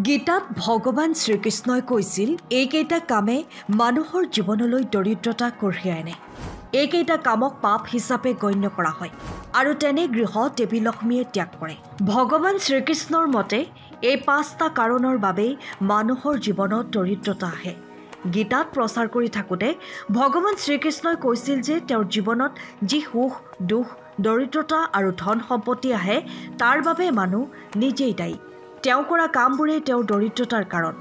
গীতাত ভগৱান শ্ৰীকৃষ্ণই কৈছিল এইকেইটা কামে মানুহৰ জীৱনলৈ দৰিদ্ৰতা কঢ়িয়াই আনে। এইকেইটা কামক পাপ হিচাপে গণ্য কৰা হয় আৰু তেনে গৃহ দেৱী লক্ষ্মীয়ে ত্যাগ কৰে। ভগৱান শ্ৰীকৃষ্ণৰ মতে এই 5টা কাৰণৰ বাবেই মানুহৰ জীৱনত দৰিদ্ৰতা আহে। গীতাত প্ৰচাৰ কৰি থাকোঁতে ভগৱান শ্ৰীকৃষ্ণই কৈছিল যে তেওঁৰ জীৱনত যি সুখ দুখ দৰিদ্ৰতা আৰু ধন সম্পত্তি আহে তাৰ বাবে মানুহ নিজেই দায়ী। তেওঁ কৰা কামবোৰেই তেওঁৰ দৰিদ্ৰতাৰ কাৰণ।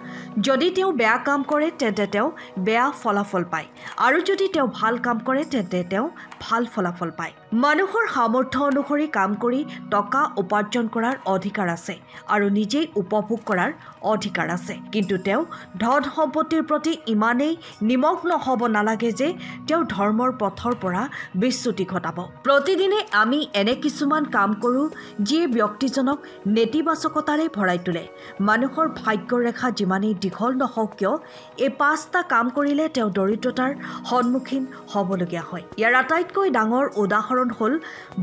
যদি তেওঁ বেয়া কাম কৰে তেন্তে তেওঁ বেয়া ফলাফল পায় আৰু যদি তেওঁ ভাল কাম কৰে তেন্তে তেওঁ ভাল ফলাফল পায়। মানুহৰ সামৰ্থ্য অনুসৰি কাম কৰি টকা উপাৰ্জন কৰাৰ অধিকাৰ আছে আৰু নিজেই উপভোগ কৰাৰ অধিকাৰ আছে, কিন্তু তেওঁ ধন সম্পত্তিৰ প্ৰতি ইমানেই নিমগ্ন হ'ব নালাগে যে তেওঁ ধৰ্মৰ পথৰ পৰা বিচ্যুতি ঘটাব। প্ৰতিদিনে আমি এনে কিছুমান কাম কৰোঁ যিয়ে ব্যক্তিজনক নেতিবাচকতাৰে ভৰাই তোলে। মানুহৰ ভাগ্যৰ ৰেখা যিমানেই দীঘল নহওক কিয় এই 5টা কাম কৰিলে তেওঁ দৰিদ্ৰতাৰ সন্মুখীন হ'বলগীয়া হয়। ইয়াৰ আটাইতকৈ ডাঙৰ উদাহৰণ হ'ল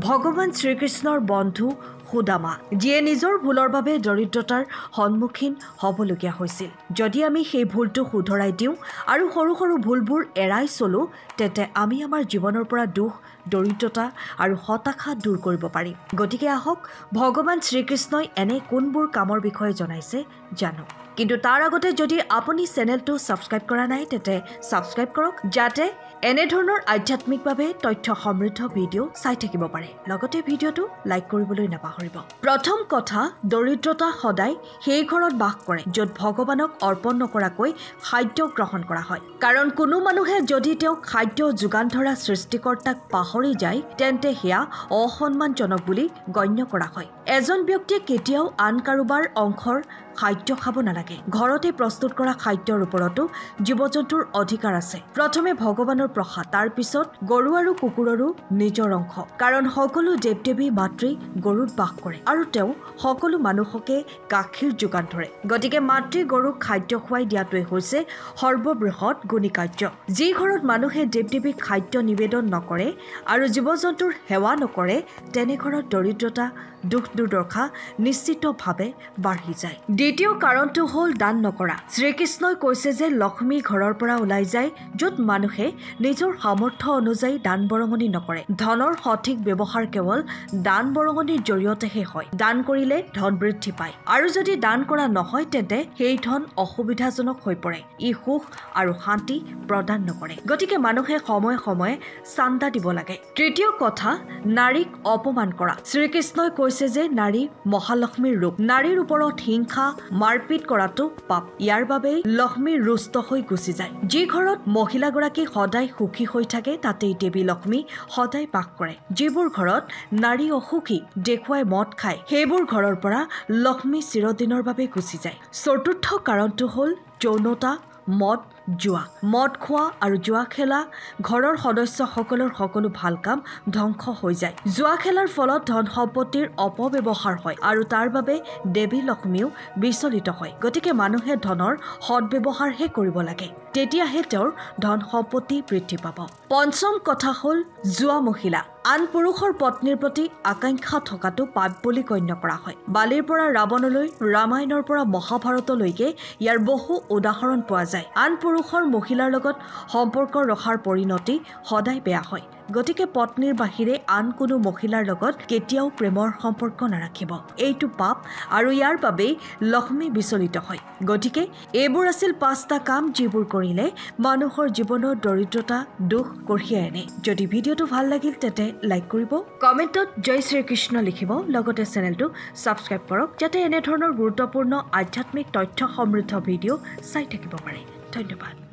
ভগৱান শ্ৰীকৃষ্ণৰ বন্ধু সুদামা, যিয়ে নিজৰ ভুলৰ বাবে দৰিদ্ৰতাৰ সন্মুখীন হ'বলগীয়া হৈছিল। যদি আমি সেই ভুলটো শুধৰাই দিওঁ আৰু সৰু সৰু ভুলবোৰ এৰাই চলোঁ তেন্তে আমি আমাৰ জীৱনৰ পৰা দুখ দৰিদ্ৰতা আৰু হতাশা দূৰ কৰিব পাৰিম। গতিকে আহক ভগৱান শ্ৰীকৃষ্ণই এনে কোনবোৰ কামৰ বিষয়ে জনাইছে জানো। কিন্তু তাৰ আগতে যদি আপুনি চেনেলটো ছাবস্ক্ৰাইব কৰা নাই তেন্তে ছাবস্ক্ৰাইব কৰক, যাতে এনেধৰণৰ আধ্যাত্মিকভাৱে তথ্য সমৃদ্ধ ভিডিঅ' চাই থাকিব পাৰে। লগতে ভিডিঅ'টো লাইক কৰিবলৈ নাপাহৰিব। প্ৰথম কথা, দৰিদ্ৰতা সদায় সেই ঘৰত বাস কৰে য'ত ভগৱানক অৰ্পণ নকৰাকৈ খাদ্য গ্ৰহণ কৰা হয়। কাৰণ কোনো মানুহে যদি তেওঁক খাদ্য যোগান ধৰা সৃষ্টিকৰ্তাক পাহৰি যায় তেন্তে সেয়া অসন্মানজনক বুলি গণ্য কৰা হয়। এজন ব্যক্তিয়ে কেতিয়াও আন কাৰোবাৰ অংশৰ খাদ্য খাব নালাগে। ঘৰতে প্ৰস্তুত কৰা খাদ্যৰ ওপৰতো জীৱ-জন্তুৰ অধিকাৰ আছে। প্ৰথমে ভগৱানৰ প্ৰসাদ, তাৰ পিছত গৰু আৰু কুকুৰৰো নিজৰ অংশ। কাৰণ সকলো দেৱ-দেৱী মাতৃ গৰুত বাস কৰে আৰু তেওঁ সকলো মানুহকে গাখীৰ যোগান ধৰে। গতিকে মাতৃ গৰুক খাদ্য খুৱাই দিয়াটোৱে হৈছে সৰ্ববৃহৎ গুণী কাৰ্য। যি ঘৰত মানুহে দেৱ-দেৱীক খাদ্য নিবেদন নকৰে আৰু জীৱ-জন্তুৰ সেৱা নকৰে তেনে ঘৰত দৰিদ্ৰতা দুখ দুৰ্দশা নিশ্চিতভাৱে বাঢ়ি যায়। দ্বিতীয় কাৰণটো হ'ল দান নকৰা। শ্ৰীকৃষ্ণই কৈছে যে লক্ষ্মী ঘৰৰ পৰা ওলাই যায় য'ত মানুহে নিজৰ সামৰ্থ্য অনুযায়ী দান বৰঙণি নকৰে। ধনৰ সঠিক ব্যৱহাৰ কেৱল দান বৰঙণিৰ জৰিয়তেহে হয়। দান কৰিলে ধন বৃদ্ধি পায় আৰু যদি দান কৰা নহয় তেন্তে সেই ধন অসুবিধাজনক হৈ পৰে। ই সুখ আৰু শান্তি প্ৰদান নকৰে। গতিকে মানুহে সময়ে সময়ে চান্দা দিব লাগে। তৃতীয় কথা, নাৰীক অপমান কৰা। শ্ৰীকৃষ্ণই কৈছে যে নাৰী মহালক্ষ্মীৰ ৰূপ। নাৰীৰ ওপৰত হিংসা মাৰপিট কৰাটো পাপ। ইয়াৰ বাবেই লক্ষ্মী ৰুষ্ট হৈ গুচি যায়। যি ঘৰত মহিলাগৰাকী সদায় সুখী হৈ থাকে তাতেই দেৱী লক্ষ্মী সদায় বাস কৰে। যিবোৰ ঘৰত নাৰী অসুখী দেখুৱাই মদ খায় সেইবোৰ ঘৰৰ পৰা লক্ষ্মী চিৰদিনৰ বাবে গুচি যায়। চতুৰ্থ কাৰণটো হ'ল যৌনতা, মদ, জুৱা। মদ খোৱা আৰু জুৱা খেলা ঘৰৰ সদস্যসকলৰ সকলো ভাল কাম ধ্বংস হৈ যায়। জুৱা খেলাৰ ফলত ধন সম্পত্তিৰ অপব্যৱহাৰ হয় আৰু তাৰ বাবে দেৱী লক্ষ্মীও বিচলিত হয়। গতিকে মানুহে ধনৰ সদ্ব্যৱহাৰহে কৰিব লাগে, তেতিয়াহে তেওঁৰ ধন সম্পত্তি বৃদ্ধি পাব। পঞ্চম কথা হ'ল জুৱা মহিলা। আন পুৰুষৰ পত্নীৰ প্ৰতি আকাংক্ষা থকাটো পাপ বুলি গণ্য কৰা হয়। বালিৰ পৰা ৰাৱণলৈ, ৰামায়ণৰ পৰা মহাভাৰতলৈকে ইয়াৰ বহু উদাহৰণ পোৱা যায়। আন পুৰুষৰ মহিলাৰ লগত সম্পৰ্ক ৰখাৰ পৰিণতি সদায় বেয়া হয়। গতিকে পত্নীৰ বাহিৰে আন কোনো মহিলাৰ লগত কেতিয়াও প্ৰেমৰ সম্পৰ্ক নাৰাখিব। এইটো পাপ আৰু ইয়াৰ বাবেই লক্ষ্মী বিচলিত হয়। গতিকে এইবোৰ আছিল 5টা কাম যিবোৰ কৰিলে মানুহৰ জীৱনত দৰিদ্ৰতা দুখ কঢ়িয়াই আনে। যদি ভিডিঅ'টো ভাল লাগিল তেন্তে লাইক কৰিব, কমেণ্টত জয় শ্ৰীকৃষ্ণ লিখিব, লগতে চেনেলটো ছাবস্ক্ৰাইব কৰক যাতে এনেধৰণৰ গুৰুত্বপূৰ্ণ আধ্যাত্মিক তথ্য সমৃদ্ধ ভিডিঅ' চাই থাকিব পাৰে। ধন্যবাদ।